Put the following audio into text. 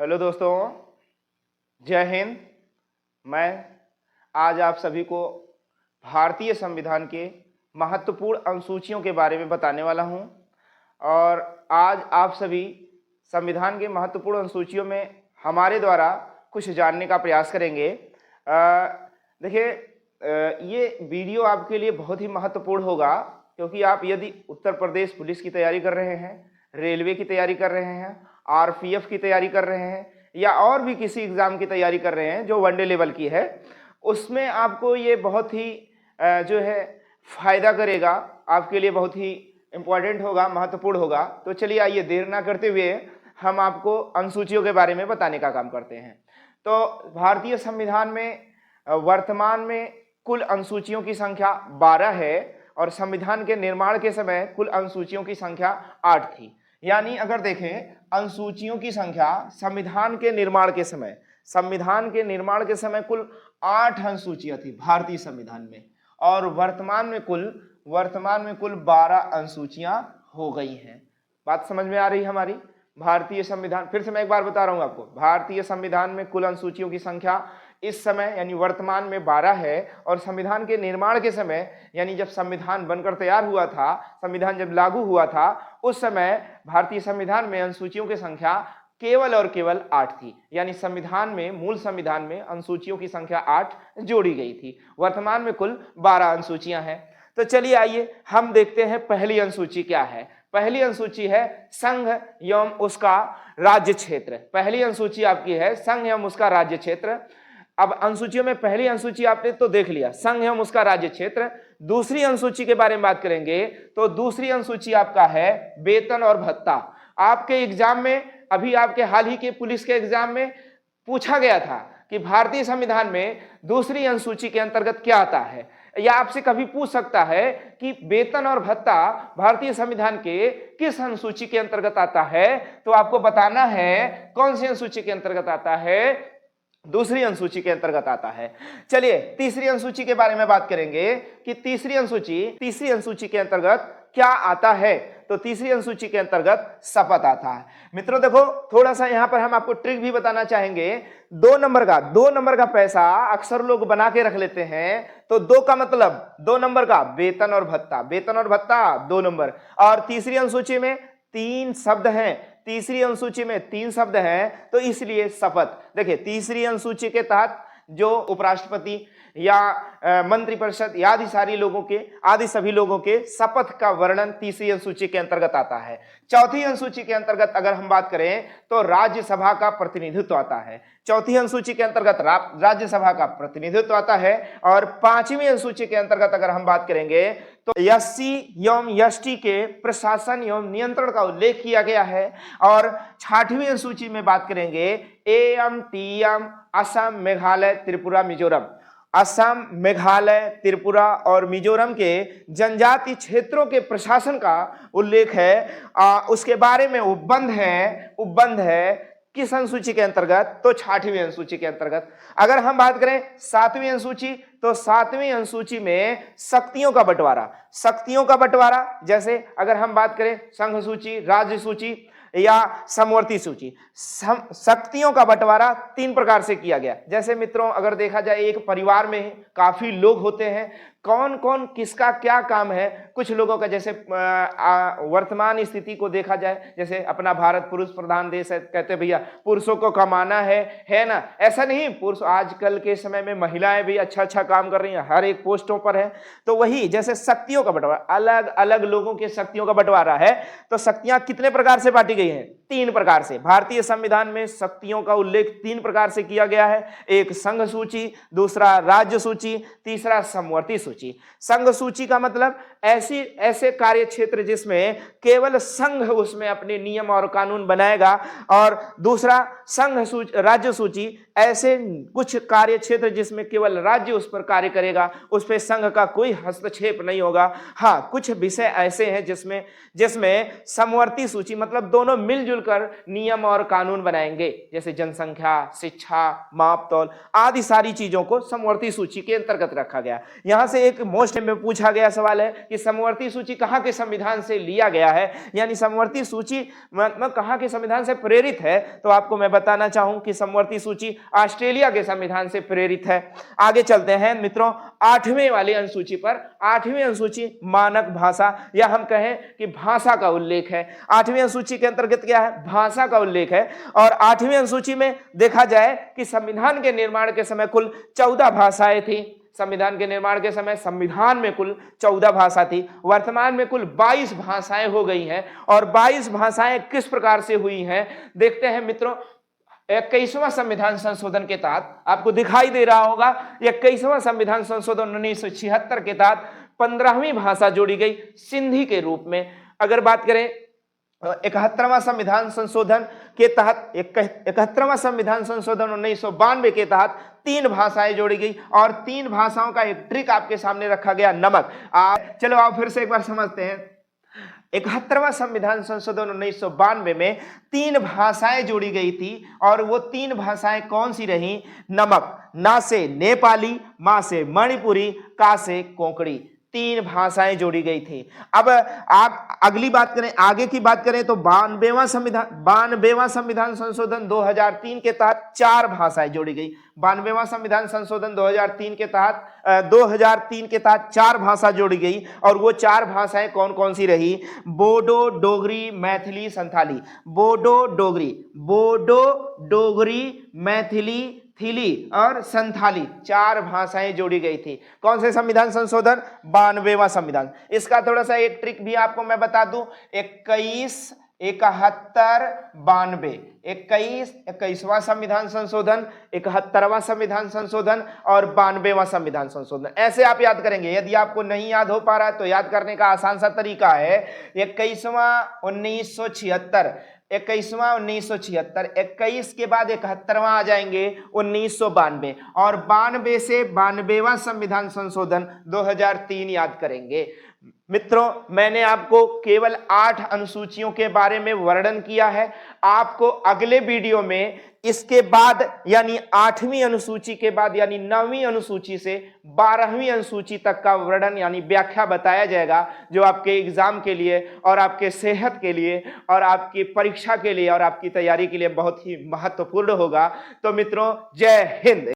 Hello दोस्तों, जय हिंद। मैं आज आप सभी को भारतीय संविधान के महत्वपूर्ण अनुसूचियों के बारे में बताने वाला हूं और आज आप सभी संविधान के महत्वपूर्ण अनुसूचियों में हमारे द्वारा कुछ जानने का प्रयास करेंगे। देखिए, ये वीडियो आपके लिए बहुत ही महत्वपूर्ण होगा क्योंकि आप यदि उत्तर प्रदेश पुलिस की तैयारी कर रहे हैं, रेलवे की तैयारी कर रहे हैं, आरपीएफ की तैयारी कर रहे हैं या और भी किसी एग्ज़ाम की तैयारी कर रहे हैं जो वनडे लेवल की है, उसमें आपको ये बहुत ही जो है फ़ायदा करेगा, आपके लिए बहुत ही इम्पोर्टेंट होगा, महत्वपूर्ण होगा। तो चलिए आइए देर ना करते हुए हम आपको अनुसूचियों के बारे में बताने का काम करते हैं। तो भारतीय संविधान में वर्तमान में कुल अनुसूचियों की संख्या 12 है और संविधान के निर्माण के समय कुल अनुसूचियों की संख्या 8 थी। यानी अगर देखें अनुसूचियों की संख्या संविधान के निर्माण के समय कुल 8 अनुसूचियां थी भारतीय संविधान में और वर्तमान में कुल 12 अनुसूचियां हो गई हैं। बात समझ में आ रही है हमारी? भारतीय संविधान, फिर से मैं एक बार बता रहा हूं आपको, भारतीय संविधान में कुल अनुसूचियों की संख्या इस समय यानी वर्तमान में 12 है और संविधान के निर्माण के समय यानी जब संविधान बनकर तैयार हुआ था, संविधान जब लागू हुआ था, उस समय भारतीय संविधान में अनुसूचियों की संख्या केवल और केवल 8 थी। यानी मूल संविधान में अनुसूचियों की संख्या 8 जोड़ी गई थी। वर्तमान में कुल 12 अनुसूचियां हैं। तो चलिए आइए हम देखते हैं पहली अनुसूची क्या है। पहली अनुसूची है संघ एवं उसका राज्य क्षेत्र। पहली अनुसूची आपकी है संघ एवं उसका राज्य क्षेत्र। अब अनुसूचियों में पहली अनुसूची आपने तो देख लिया, संघ एवं उसका राज्य क्षेत्र। दूसरी अनुसूची के बारे में बात करेंगे तो दूसरी अनुसूची आपका है वेतन और भत्ता। आपके एग्जाम में, अभी आपके हाल ही के पुलिस के एग्जाम में पूछा गया था कि भारतीय संविधान में दूसरी अनुसूची के अंतर्गत क्या आता है, या आपसे कभी पूछ सकता है कि वेतन और भत्ता भारतीय संविधान के किस अनुसूची के अंतर्गत आता है, तो आपको बताना है कौन सी अनुसूची के अंतर्गत आता है, दूसरी अनुसूची के अंतर्गत आता है। चलिए तीसरी अनुसूची के बारे में बात करेंगे कि तीसरी अनुसूची के अंतर्गत क्या आता है। तो तीसरी अनुसूची के अंतर्गत शपथ आता है। मित्रों देखो, थोड़ा सा यहां पर हम आपको ट्रिक भी बताना चाहेंगे। 2 नंबर का पैसा अक्सर लोग बना के रख लेते हैं, तो 2 का मतलब 2 नंबर का वेतन और भत्ता 2 नंबर। और तीसरी अनुसूची में 3 शब्द हैं, तो इसलिए शपथ। देखिए तीसरी अनुसूची के तहत जो उपराष्ट्रपति या मंत्रिपरिषद या आदि सभी लोगों के शपथ का वर्णन तीसरी अनुसूची के अंतर्गत आता है। चौथी अनुसूची के अंतर्गत अगर हम बात करें तो राज्यसभा का प्रतिनिधित्व आता है। चौथी अनुसूची के अंतर्गत राज्यसभा का प्रतिनिधित्व आता है। और 5वीं अनुसूची के अंतर्गत अगर हम बात करेंगे तो एससी एवं एसटी के प्रशासन एवं नियंत्रण का उल्लेख किया गया है। और 6वीं अनुसूची में बात करेंगे एम टीएम असम, मेघालय, त्रिपुरा और मिजोरम के जनजातीय क्षेत्रों के प्रशासन का उल्लेख है। उसके बारे में उपबंध है किस अनुसूची के अंतर्गत, तो 6वीं अनुसूची के अंतर्गत। अगर हम बात करें 7वीं अनुसूची, तो 7वीं अनुसूची में शक्तियों का बंटवारा, जैसे अगर हम बात करें संघ सूची, राज्य सूची या समवर्ती सूची, शक्तियों का बंटवारा 3 प्रकार से किया गया। जैसे मित्रों अगर देखा जाए एक परिवार में काफी लोग होते हैं, कौन कौन किसका क्या काम है। कुछ लोगों का, जैसे वर्तमान स्थिति को देखा जाए, जैसे अपना भारत पुरुष प्रधान देश है, कहते भैया पुरुषों को कमाना है ना। ऐसा नहीं, पुरुष आजकल के समय में महिलाएं भी अच्छा काम कर रही हैं, हर एक पोस्टों पर है। तो वही जैसे शक्तियों का बंटवारा, अलग अलग लोगों के शक्तियों का बंटवारा है। तो शक्तियां कितने प्रकार से बांटी गई हैं? 3 प्रकार से। भारतीय संविधान में शक्तियों का उल्लेख 3 प्रकार से किया गया है। एक संघ सूची, दूसरा राज्य सूची, तीसरा समवर्ती सूची। संघ सूची का मतलब ऐसे कार्य क्षेत्र जिसमें केवल संघ उसमें अपने नियम और कानून बनाएगा। और दूसरा राज्य सूची, ऐसे कुछ कार्य क्षेत्र जिसमें केवल राज्य उस पर कार्य करेगा, उस पर संघ का कोई हस्तक्षेप नहीं होगा। हाँ, कुछ विषय ऐसे हैं जिसमें समवर्ती सूची मतलब दोनों मिलजुल कर नियम और कानून बनाएंगे, जैसे जनसंख्या, शिक्षा, माप तौल आदि सारी चीजों को समवर्ती सूची के अंतर्गत रखा गया। यहां से एक मोस्ट में पूछा गया सवाल है कि समवर्ती सूची कहाँ के संविधान से लिया गया है, यानी समवर्ती सूची कहाँ के संविधान से प्रेरित है, तो आपको मैं बताना चाहूं कि समवर्ती सूची ऑस्ट्रेलिया के संविधान से प्रेरित है। आगे चलते हैं मित्रों 8वें वाली अनुसूची पर। 8वीं अनुसूची मानक भाषा, या हम कहें कि भाषा का उल्लेख है। 8वीं अनुसूची के अंतर्गत क्या है, भाषा का उल्लेख है। और 8वीं अनुसूची में देखा जाए कि संविधान के निर्माण के समय कुल 14 भाषाएं थी। संविधान के निर्माण के समय संविधान में कुल 14 भाषा थी, वर्तमान में कुल 22 भाषाएं हो गई हैं। और 22 भाषाएं किस प्रकार से हुई हैं देखते हैं मित्रों। 21वां संविधान संशोधन के तहत आपको दिखाई दे रहा होगा, 21वां संविधान संशोधन 1976 के तहत 15वीं भाषा जोड़ी गई सिंधी के रूप में। अगर बात करें 71वां संविधान संशोधन के तहत 71वां संविधान संशोधन 1992 के तहत 3 भाषाएं जोड़ी गई, और 3 भाषाओं का एक ट्रिक आपके सामने रखा गया, नमक। चलो आप फिर से एक बार समझते हैं। 71वां संविधान संशोधन 1992 में 3 भाषाएं जोड़ी गई थी, और वो 3 भाषाएं कौन सी रही, नमक, ना से नेपाली, मा से मणिपुरी, का से कोंकणी, 3 भाषाएं जोड़ी गई थी। अब आप अगली बात करें, आगे की बात करें तो 92वां संविधान संशोधन 2003 के तहत 4 भाषाएं जोड़ी गई। 92वां संविधान संशोधन 2003 के तहत 4 भाषा जोड़ी गई, और वो 4 भाषाएं कौन कौन सी रही, बोडो, डोगरी, मैथिली, संथाली। बोडो, डोगरी, मैथिली, थिली और संथाली, 4 भाषाएं जोड़ी गई थी। कौन से संविधान संशोधन, 92वां संविधान। इसका थोड़ा सा एक ट्रिक भी आपको मैं बता दूं, 21वां संविधान संशोधन, 71वां संविधान संशोधन और 92वां संविधान संशोधन, ऐसे आप याद करेंगे। यदि आपको नहीं याद हो पा रहा है तो याद करने का आसान सा तरीका है, 21वां 1976, 21 के बाद 71वां आ जाएंगे 1992, और 92 से 92वां संविधान संशोधन 2003 याद करेंगे। मित्रों, मैंने आपको केवल 8 अनुसूचियों के बारे में वर्णन किया है। आपको अगले वीडियो में इसके बाद यानी 8वीं अनुसूची के बाद यानी 9वीं अनुसूची से 12वीं अनुसूची तक का वर्णन यानी व्याख्या बताया जाएगा, जो आपके एग्जाम के लिए और आपके सेहत के लिए और आपकी परीक्षा के लिए और आपकी तैयारी के लिए बहुत ही महत्वपूर्ण होगा। तो मित्रों, जय हिंद।